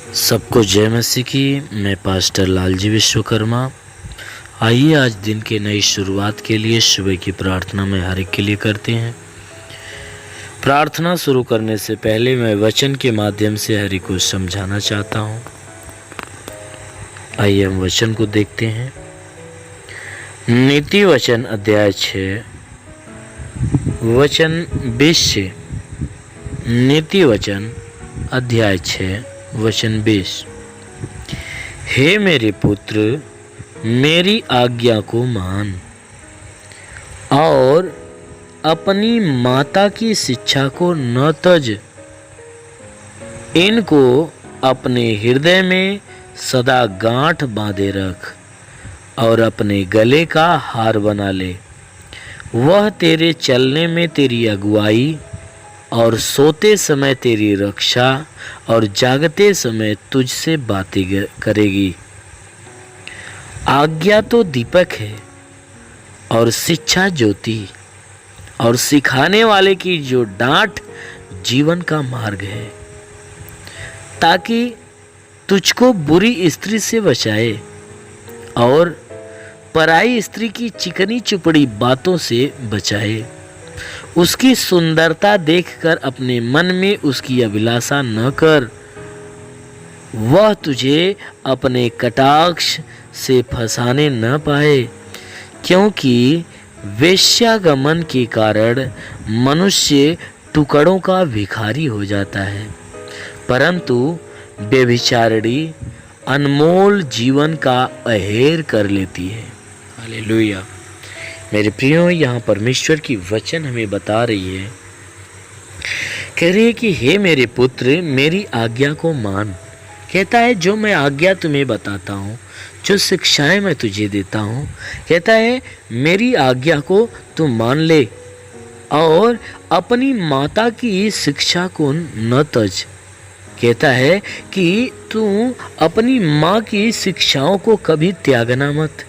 सबको जय मसीह की। मैं पास्टर लालजी विश्वकर्मा। आइए आज दिन के नई शुरुआत के लिए सुबह की प्रार्थना में हर एक के लिए करते हैं। प्रार्थना शुरू करने से पहले मैं वचन के माध्यम से हर एक को समझाना चाहता हूँ। आइए हम वचन को देखते हैं। नीति वचन अध्याय 6 वचन 20 से। नीति वचन अध्याय 6 वचन 20। हे मेरे पुत्र, मेरी आज्ञा को मान और अपनी माता की शिक्षा को न तज। इनको अपने हृदय में सदा गांठ बांधे रख और अपने गले का हार बना ले। वह तेरे चलने में तेरी अगुवाई और सोते समय तेरी रक्षा और जागते समय तुझसे बातें करेगी। आज्ञा तो दीपक है और शिक्षा ज्योति, और सिखाने वाले की जो डांट जीवन का मार्ग है, ताकि तुझको बुरी स्त्री से बचाए और पराई स्त्री की चिकनी चुपड़ी बातों से बचाए। उसकी सुंदरता देखकर अपने मन में उसकी अभिलाषा न कर। वह तुझे अपने कटाक्ष से फंसाने न पाए, क्योंकि वेश्यागमन के कारण मनुष्य टुकड़ों का भिखारी हो जाता है, परंतु व्यभिचारिणी अनमोल जीवन का अहेर कर लेती है। हालेलुया। मेरे प्रियो, यहाँ परमेश्वर की वचन हमें बता रही है, कह रही है कि हे मेरे पुत्र, मेरी आज्ञा को मान। कहता है जो मैं आज्ञा तुम्हें बताता हूँ, जो शिक्षाएं मैं तुझे देता हूँ, कहता है मेरी आज्ञा को तू मान ले और अपनी माता की शिक्षा को न तज। कहता है कि तू अपनी माँ की शिक्षाओं को कभी त्यागना मत।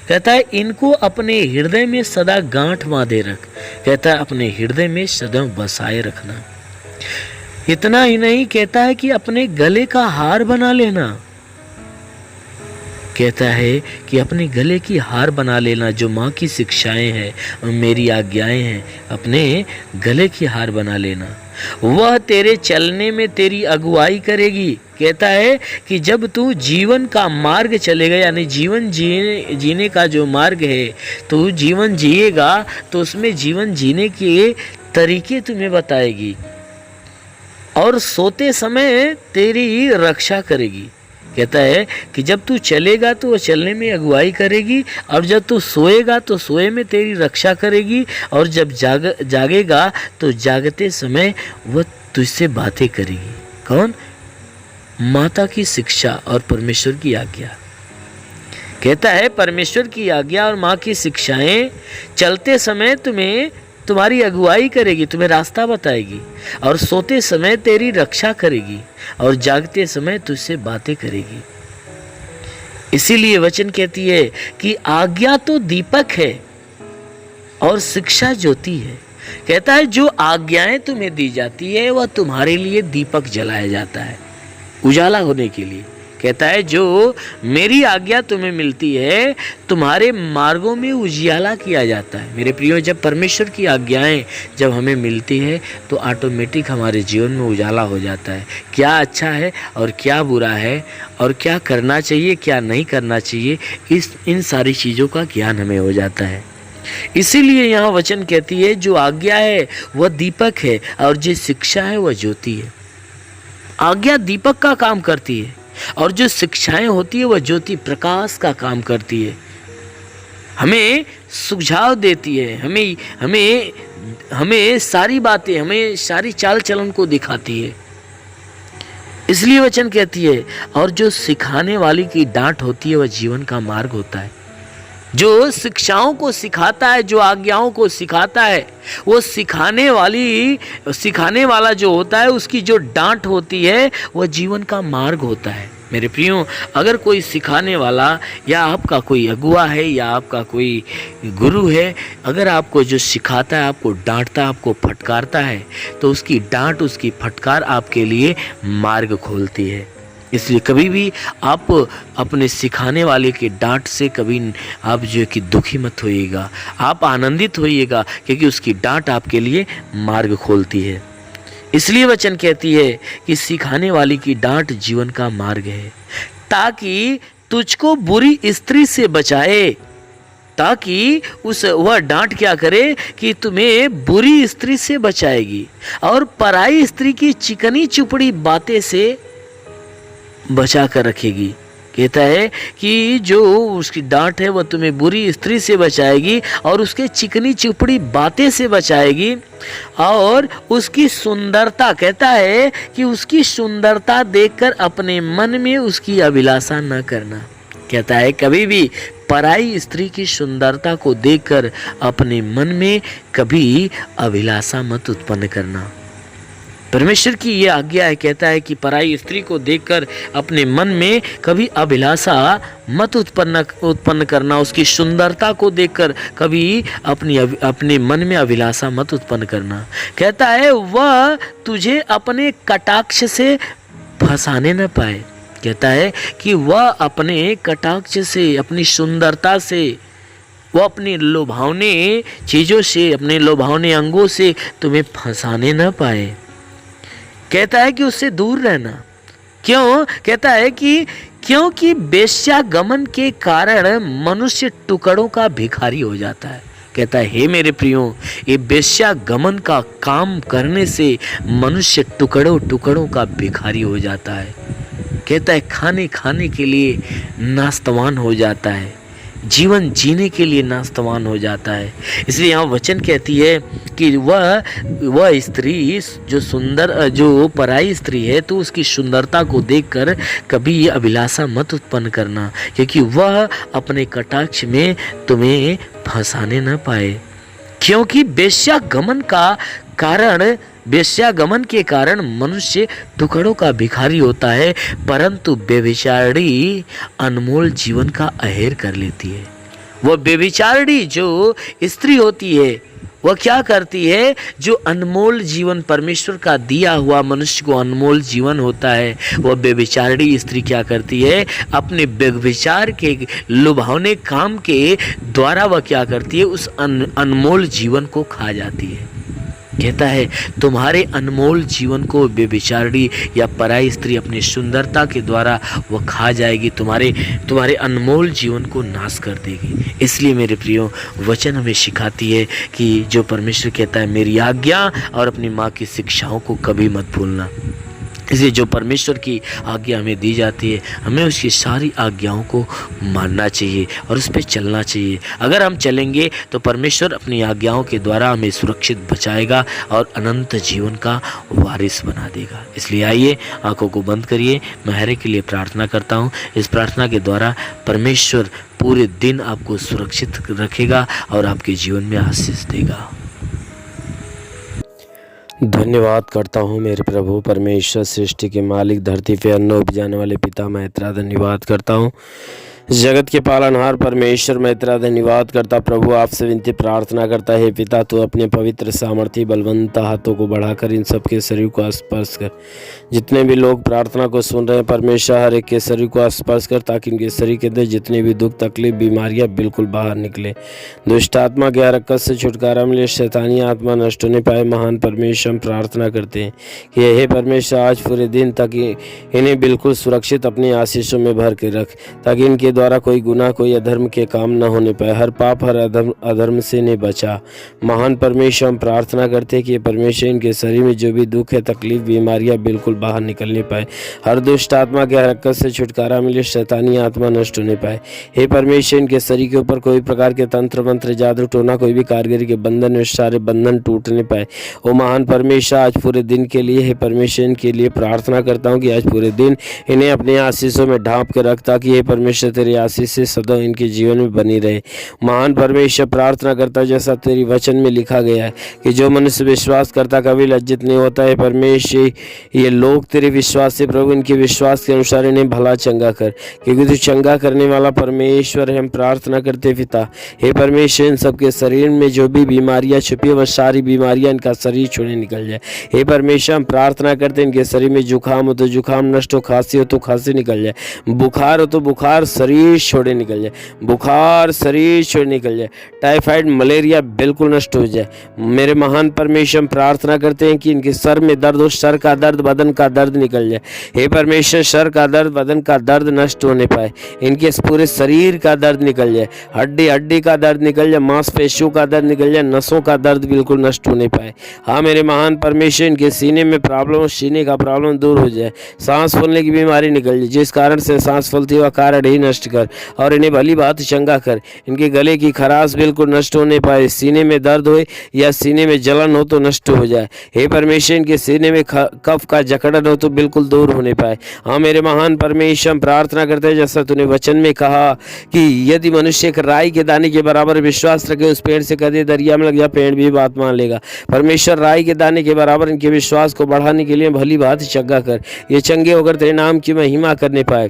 कहता है इनको अपने हृदय में सदा गांठ बांधे रख। कहता है अपने हृदय में सदा बसाए रखना। इतना ही नहीं, कहता है कि अपने गले का हार बना लेना। कहता है कि अपने गले की हार बना लेना। जो माँ की शिक्षाएं हैं और मेरी आज्ञाएं हैं, अपने गले की हार बना लेना। वह तेरे चलने में तेरी अगुवाई करेगी। कहता है कि जब तू जीवन का मार्ग चलेगा, यानी जीवन जीने का जो मार्ग है, तू जीवन जिएगा तो उसमें जीवन जीने के तरीके तुम्हें बताएगी और सोते समय तेरी रक्षा करेगी। कहता है कि जब तू चलेगा तो वो चलने में अगुवाई करेगी, और जब तू सोएगा तो सोए में तेरी रक्षा करेगी, और जब जागेगा तो जागते समय वह तुझसे बातें करेगी। कौन? माता की शिक्षा और परमेश्वर की आज्ञा। कहता है परमेश्वर की आज्ञा और माँ की शिक्षाएं चलते समय तुम्हारी अगुवाई करेगी, तुम्हें रास्ता बताएगी, और सोते समय तेरी रक्षा करेगी, और जागते समय तुझसे बातें करेगी। इसीलिए वचन कहती है कि आज्ञा तो दीपक है और शिक्षा ज्योति है। कहता है जो आज्ञाएं तुम्हें दी जाती है वह तुम्हारे लिए दीपक जलाया जाता है, उजाला होने के लिए। कहता है जो मेरी आज्ञा तुम्हें मिलती है, तुम्हारे मार्गों में उजियाला किया जाता है। मेरे प्रियो, जब परमेश्वर की आज्ञाएं जब हमें मिलती है तो ऑटोमेटिक हमारे जीवन में उजाला हो जाता है। क्या अच्छा है और क्या बुरा है, और क्या करना चाहिए क्या नहीं करना चाहिए, इन सारी चीज़ों का ज्ञान हमें हो जाता है। इसीलिए यहाँ वचन कहती है जो आज्ञा है वह दीपक है और जो शिक्षा है वह ज्योति है। आज्ञा दीपक का काम करती है और जो शिक्षाएं होती है वह ज्योति प्रकाश का काम करती है। हमें सुझाव देती है, हमें सारी बातें, हमें सारी चाल चलन को दिखाती है। इसलिए वचन कहती है, और जो सिखाने वाली की डांट होती है वह जीवन का मार्ग होता है। जो शिक्षाओं को सिखाता है, जो आज्ञाओं को सिखाता है, वो सिखाने वाला जो होता है, उसकी जो डांट होती है वह जीवन का मार्ग होता है। मेरे प्रियो, अगर कोई सिखाने वाला या आपका कोई अगुआ है या आपका कोई गुरु है, अगर आपको जो सिखाता है, आपको डांटता है, आपको फटकारता है, तो उसकी डांट, उसकी फटकार आपके लिए मार्ग खोलती है। इसलिए कभी भी आप अपने सिखाने वाले के डांट से कभी आप जो है कि दुखी मत होइएगा, आप आनंदित होइएगा, क्योंकि उसकी डांट आपके लिए मार्ग खोलती है। इसलिए वचन कहती है कि सिखाने वाली की डांट जीवन का मार्ग है, ताकि तुझको बुरी स्त्री से बचाए, ताकि वह डांट क्या करे कि तुम्हें बुरी स्त्री से बचाएगी और पराई स्त्री की चिकनी चुपड़ी बातें से बचा कर रखेगी। कहता है कि जो उसकी डांट है वह तुम्हें बुरी स्त्री से बचाएगी और उसके चिकनी चुपड़ी बातें से बचाएगी, और उसकी सुंदरता, कहता है कि उसकी सुंदरता देखकर अपने मन में उसकी अभिलाषा न करना। कहता है कभी भी पराई स्त्री की सुंदरता को देखकर अपने मन में कभी अभिलाषा मत उत्पन्न करना। परमेश्वर की ये आज्ञा है। कहता है कि पराई स्त्री को देखकर अपने मन में कभी अभिलाषा मत उत्पन्न करना, उसकी सुंदरता को देखकर कभी अपने मन में अभिलाषा मत उत्पन्न करना। कहता है वह तुझे अपने कटाक्ष से फंसाने न पाए। कहता है कि वह अपने कटाक्ष से, अपनी सुंदरता से, वो अपनी लुभावने चीज़ों से, अपने लुभावने अंगों से तुम्हें फंसाने न पाए। कहता है कि उससे दूर रहना। क्यों? कहता है कि क्योंकि वेश्यागमन के कारण मनुष्य टुकड़ों का भिखारी हो जाता है। कहता है हे मेरे प्रियो, ये वेश्यागमन का काम करने से मनुष्य टुकड़ों टुकड़ों का भिखारी हो जाता है। कहता है खाने के लिए नास्तवान हो जाता है, जीवन जीने के लिए नास्तवान हो जाता है। इसलिए यहाँ वचन कहती है कि वह स्त्री जो पराई स्त्री है, तो उसकी सुंदरता को देखकर कभी अभिलाषा मत उत्पन्न करना, क्योंकि वह अपने कटाक्ष में तुम्हें फंसाने न पाए। क्योंकि वेश्यागमन के कारण मनुष्य टुकड़ों का भिखारी होता है, परंतु व्यभिचारिणी अनमोल जीवन का अहेर कर लेती है। वह व्यभिचारिणी जो स्त्री होती है, वह क्या करती है? जो अनमोल जीवन परमेश्वर का दिया हुआ मनुष्य को अनमोल जीवन होता है, वह व्यभिचारिणी स्त्री क्या करती है? अपने व्यभिचार के लुभावने काम के द्वारा वह क्या करती है? उस अनमोल जीवन को खा जाती है। कहता है तुम्हारे अनमोल जीवन को व्यभिचारिणी या पराई स्त्री अपनी सुंदरता के द्वारा वह खा जाएगी, तुम्हारे अनमोल जीवन को नाश कर देगी। इसलिए मेरे प्रियो, वचन हमें सिखाती है कि जो परमेश्वर कहता है मेरी आज्ञा और अपनी माँ की शिक्षाओं को कभी मत भूलना। इसलिए जो परमेश्वर की आज्ञा हमें दी जाती है, हमें उसकी सारी आज्ञाओं को मानना चाहिए और उस पर चलना चाहिए। अगर हम चलेंगे तो परमेश्वर अपनी आज्ञाओं के द्वारा हमें सुरक्षित बचाएगा और अनंत जीवन का वारिस बना देगा। इसलिए आइए आंखों को बंद करिए, मैं हर एक के लिए प्रार्थना करता हूँ। इस प्रार्थना के द्वारा परमेश्वर पूरे दिन आपको सुरक्षित रखेगा और आपके जीवन में आशीष देगा। धन्यवाद करता हूँ मेरे प्रभु परमेश्वर, सृष्टि के मालिक, धरती पे अन्न उपजाने वाले पिता, मैं तेरा धन्यवाद करता हूँ। जगत के पालनहार परमेश्वर, मैं तेरा धन्यवाद करता प्रभु, आपसे विनती प्रार्थना करता है पिता, तो अपने पवित्र सामर्थ्य बलवंत हाथों को बढ़ाकर इन सबके शरीर को स्पर्श कर। जितने भी लोग प्रार्थना को सुन रहे हैं परमेश्वर, हर एक के शरीर को स्पर्श कर, ताकि इनके शरीर के अंदर जितने भी दुख तकलीफ बीमारियां बिल्कुल बाहर निकले। दुष्ट आत्मा के हरकत से छुटकारा मिले, शैतानी आत्मा नष्ट होने पाए। महान परमेश्वर, हम प्रार्थना करते हैं कि हे परमेश्वर आज पूरे दिन तक इन्हें बिल्कुल सुरक्षित अपनी आशीषों में भर के रख, ताकि इनके द्वारा कोई गुनाह, कोई अधर्म के काम न होने पाए। हर पाप, हर अधर्म से इन्हें बचा। महान परमेश्वर, हम प्रार्थना करते हैं कि परमेश्वर इनके शरीर में जो भी दुख है, तकलीफ, बीमारियां बिल्कुल बाहर निकलने पाए। हर दुष्ट आत्मा के हरकत से छुटकारा मिले, शैतानी आत्मा नष्ट होने पाए। हे परमेश्वर, इनके शरीर के ऊपर कोई प्रकार के तंत्र मंत्र, जादू टोना, कोई भी कारीगरी के बंधन, सारे बंधन टूटने पाए। ओ महान परमेश्वर, आज पूरे दिन के लिए हे परमेश्वर इनके लिए प्रार्थना करता हूँ कि आज पूरे दिन इन्हें अपने आशीषों में ढांप के रख, ताकि हे परमेश्वर तेरी आशीष से सदा इनके जीवन में बनी रहे। महान परमेश्वर, प्रार्थना करता जैसा तेरी वचन में लिखा गया है कि जो मनुष्य विश्वास करता कभी लज्जित नहीं होता है। परमेश्वर, ये लोग तेरे विश्वास से प्रभु इनके विश्वास के अनुसार इन्हें भला चंगा कर, क्योंकि तू चंगा करने वाला परमेश्वर है। हम प्रार्थना करते पिता, हे परमेश्वर इन सबके शरीर में जो भी बीमारियां छुपी है, वह सारी बीमारियां इनका शरीर छोड़े निकले। निकल जाए। हे परमेश्वर हम प्रार्थना करते हैं इनके शरीर में जुकाम हो तो जुकाम नष्ट हो, खांसी हो तो खांसी निकल जाए, बुखार हो तो बुखार शरीर छोड़े निकल जाए, बुखार शरीर छोड़े निकल जाए, टाइफाइड मलेरिया बिल्कुल नष्ट हो जाए। मेरे महान परमेश्वर हम प्रार्थना करते हैं कि इनके सर में दर्द हो, सर का दर्द बदन का दर्द निकल जाए। हे परमेश्वर सर का दर्द बदन का दर्द नष्ट होने पाए, इनके पूरे शरीर का दर्द निकल जाए, हड्डी हड्डी का दर्द निकल जाए, मांसपेशियों का दर्द निकल जाए, नसों का दर्द बिल्कुल नष्ट होने पाए। हाँ मेरे महान परमेश्वर इनके सीने में प्रॉब्लम, सीने का प्रॉब्लम दूर हो जाए, सांस फूलने की बीमारी निकल जाए, जिस कारण से सांस फूलती हुआ कारण ही नष्ट कर और इन्हें भली बात चंगा कर। इनके गले की खराश बिल्कुल नष्ट होने पाए, सीने में दर्द हो या सीने में जलन हो तो नष्ट हो जाए। हे परमेश्वर इनके सीने में कफ का जकड़न हो तो बिल्कुल दूर होने पाए। हाँ मेरे महान परमेश्वर हम प्रार्थना करते हैं जैसा तूने वचन में कहा कि यदि मनुष्य एक राई के दाने के बराबर विश्वास रखे, उस पेड़ से कदे दरिया में लग जा, पेड़ भी बात मान लेगा। परमेश्वर राई के दाने के बराबर इनके विश्वास को बढ़ाने के लिए भली बात चंगा कर, ये चंगे होकर तेरे नाम की महिमा करने पाए।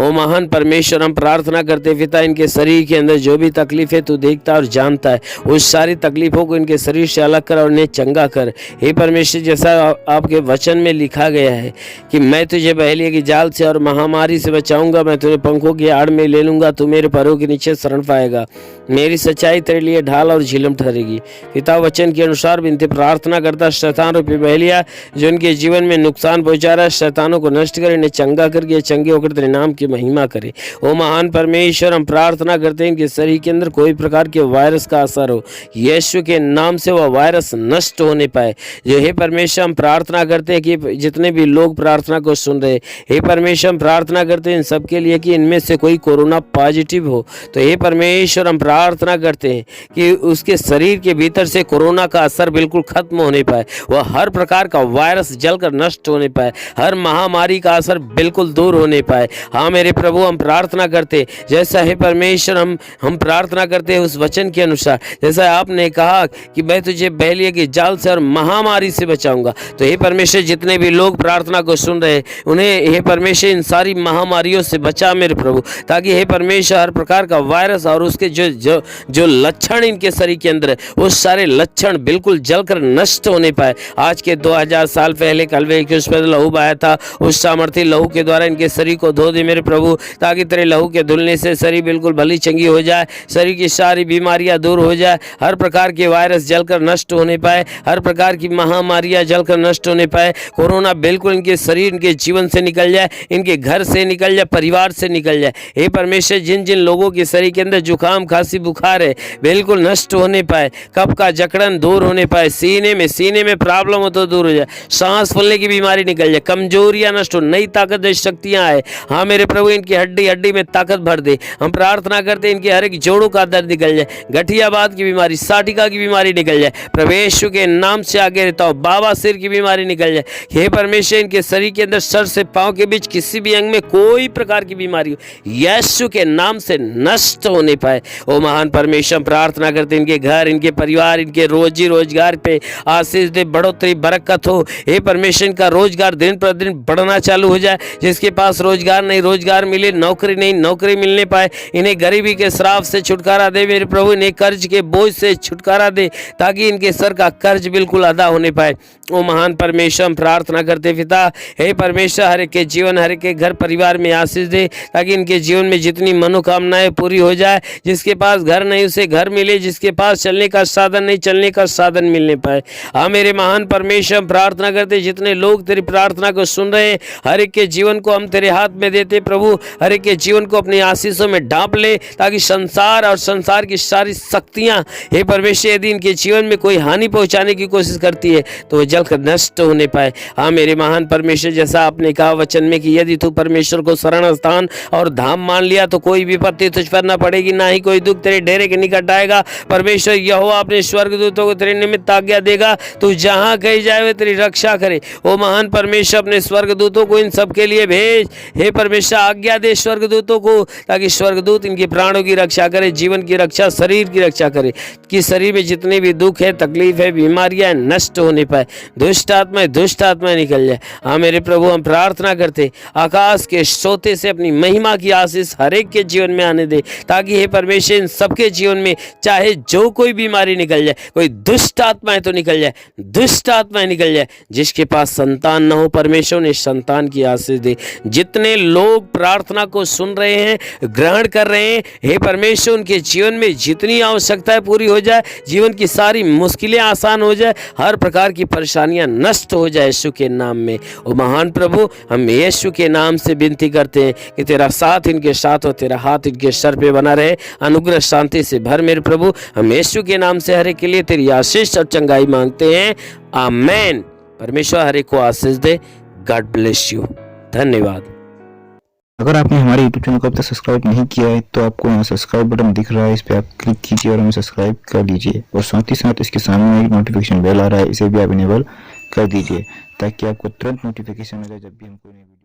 ओ महान परमेश्वर हम प्रार्थना करते पिता इनके शरीर के अंदर जो भी तकलीफ है तू देखता और जानता है, उस सारी तकलीफों को इनके शरीर से अलग कर और इन्हें चंगा कर। हे परमेश्वर जैसा आपके वचन में लिखा गया है कि मैं तुझे बहेलिया की जाल से और महामारी से बचाऊंगा, मैं तुझे पंखों की आड़ में ले लूंगा, तू मेरे पैरों के नीचे शरण पाएगा, मेरी सच्चाई तेरे लिए ढाल और झिलम ठहरेगी। पिता वचन के अनुसार विनती प्रार्थना करता शैतान रूपी बहेलिया जो इनके जीवन में नुकसान पहुंचा रहा है, शैतानों को नष्ट कर, इन्हें चंगा करके चंगे होकर तेरे नाम की महिमा करे। ओ महान परमेश्वर हम प्रार्थना करते हैं कि शरीर के अंदर कोई प्रकार के वायरस का असर हो, यीशु के नाम से वह वायरस नष्ट होने पाए। जो हे परमेश्वर हम प्रार्थना करते हैं कि जितने भी लोग प्रार्थना को सुन रहे, हे परमेश्वर हम प्रार्थना करते हैं इन सबके लिए कि इनमें से कोई कोरोना पॉजिटिव हो, तो हे परमेश्वर हम प्रार्थना करते हैं कि उसके शरीर के भीतर से कोरोना का असर बिल्कुल खत्म होने पाए, वह हर प्रकार का वायरस जलकर नष्ट होने पाए, हर महामारी का असर बिल्कुल दूर होने पाए। हाँ मेरे प्रभु हम प्रार्थना करते जैसा है परमेश्वर हम प्रार्थना करते हैं उस वचन के अनुसार, जैसा आपने कहा कि मैं तुझे बहेलिया की जाल से और महामारी से बचाऊंगा, तो हे परमेश्वर जितने भी लोग प्रार्थना को सुन रहे हैं उन्हें हे परमेश्वर इन सारी महामारियों से बचा मेरे प्रभु, ताकि हे परमेश्वर हर प्रकार का वायरस और उसके जो लक्षण इनके शरीर के अंदर है वो सारे लक्षण बिल्कुल जलकर नष्ट होने पाए। आज के 2000 साल पहले कलवे के उस पर लहू बहाया था, उस सामर्थ्य लहू के द्वारा इनके शरीर को धो दे मेरे प्रभु, ताकि तेरे लहू के धुलने से शरीर बिल्कुल भली चंगी हो जाए, शरीर की सारी बीमारियां दूर हो जाए, हर प्रकार के वायरस जलकर नष्ट होने पाए, हर प्रकार की महामारियां जलकर नष्ट होने पाए, कोरोना बिल्कुल इनके शरीर इनके जीवन से निकल जाए, इनके घर से निकल जाए, परिवार से निकल जाए। हे परमेश्वर जिन जिन लोगों के शरीर के अंदर जुकाम खांसी बुखार है बिल्कुल नष्ट होने पाए, कफ का जकड़न दूर होने पाए, सीने में प्रॉब्लम हो तो दूर हो जाए, सांस फूलने की बीमारी निकल जाए, कमजोरियां नष्ट हो, नई ताकत शक्तियां आए। हाँ मेरे प्रभु इनकी हड्डी हड्डी में ताकत भर दे। हम प्रार्थना करते हैं इनके हर एक जोड़ों का दर्द निकल जाए, गठियाबाद की बीमारी, साटिका की बीमारी निकल जाए, प्रभु के नाम से आगे रहता हूँ, बाबा सिर की बीमारी निकल जाए। हे परमेश्वर इनके शरीर के अंदर सर से पांव के बीच किसी भी अंग में कोई प्रकार की बीमारी हो यीशु के नाम से नष्ट होने पाए। ओ महान परमेश्वर हम प्रार्थना करते हैं इनके घर इनके परिवार इनके रोजी रोजगार पे आशीष दे, बढ़ोतरी बरकत हो। हे परमेश्वर इनका रोजगार दिन प्रतिदिन बढ़ना चालू हो जाए, जिसके पास रोजगार नहीं रोजगार मिले, नौकरी नहीं नौकरी मिलने पाए, इन्हें गरीबी के श्राप से छुटकारा दे मेरे प्रभु, इन्हें कर्ज के बोझ से छुटकारा दे ताकि इनके सर का कर्ज बिल्कुल अदा होने पाए। ओ महान परमेश्वर हम प्रार्थना करते पिता, हे परमेश्वर हर एक के जीवन हर एक के घर परिवार में आशीष दे, ताकि इनके जीवन में जितनी मनोकामनाएं पूरी हो जाए, जिसके पास घर नहीं उसे घर मिले, जिसके पास चलने का साधन नहीं चलने का साधन मिलने पाए। हाँ मेरे महान परमेश्वर हम प्रार्थना करते जितने लोग तेरी प्रार्थना को सुन रहे हैं हर एक के जीवन को हम तेरे हाथ में देते प्रभु, हर एक के जीवन को अपनी आशीषों में ढांप ले, ताकि संसार और संसार की सारी शक्तियां हे परमेश्वर यदि इनके जीवन में कोई हानि पहुंचाने की कोशिश करती है तो वह जलकर नष्ट होने पाए। हाँ मेरे महान परमेश्वर जैसा आपने कहा वचन में कि यदि तू परमेश्वर को शरण स्थान और धाम मान लिया तो कोई विपत्ति तुझ पर न पड़ेगी, ना ही कोई दुख तेरे डेरे के निकट आएगा। परमेश्वर यहोवा अपने स्वर्गदूतों को तेरे निमित्त आज्ञा देगा, तू जहाँ कहीं जाए वे तेरी रक्षा करे। ओ महान परमेश्वर अपने स्वर्गदूतों को इन सब के लिए भेज, हे परमेश्वर आज्ञा दे स्वर्गदूतों को, ताकि स्वर्गदूत इनके प्राणों की रक्षा करे, जीवन की रक्षा शरीर की रक्षा करे, कि शरीर में जितने भी दुख है तकलीफ है बीमारियां नष्ट होने पाए। दुष्ट आत्माएं निकल जाए। हाँ मेरे प्रभु, हम प्रार्थना करते आकाश के सोते से अपनी महिमा की आशीष हर एक के जीवन में आने दे, ताकि हे परमेश्वर इन सबके जीवन में चाहे जो कोई बीमारी निकल जाए, कोई दुष्ट आत्माएं तो निकल जाए, दुष्ट आत्माएं निकल जाए। जिसके पास संतान न हो परमेश्वर ने संतान की आशीष दे। जितने लोग प्रार्थना को सुन रहे हैं, ग्रहण कर रहे हैं, हे परमेश्वर उनके जीवन में जितनी आवश्यकताएं पूरी हो जाए, जीवन की सारी मुश्किलें आसान हो जाए, हर प्रकार की परेशानियां नष्ट हो जाए यीशु के नाम में। ओ महान प्रभु, हम यीशु के नाम से विनती करते हैं कि तेरा साथ इनके साथ हो, तेरा हाथ इनके सर पे बना रहे, अनुग्रह शांति से भर मेरे प्रभु। हम यीशु के नाम से हर एक के लिए तेरी आशीष और चंगाई मांगते हैं, आमेन। परमेश्वर हर एक को आशीष दे। God bless you. धन्यवाद। अगर आपने हमारे YouTube चैनल को अब तक सब्सक्राइब नहीं किया है तो आपको यहाँ सब्सक्राइब बटन दिख रहा है, इस पर आप क्लिक कीजिए और हमें सब्सक्राइब कर लीजिए। और साथ ही साथ इसके सामने एक नोटिफिकेशन बेल आ रहा है, इसे भी आप इनेबल कर दीजिए ताकि आपको तुरंत नोटिफिकेशन मिले जब भी हम कोई नई वीडियो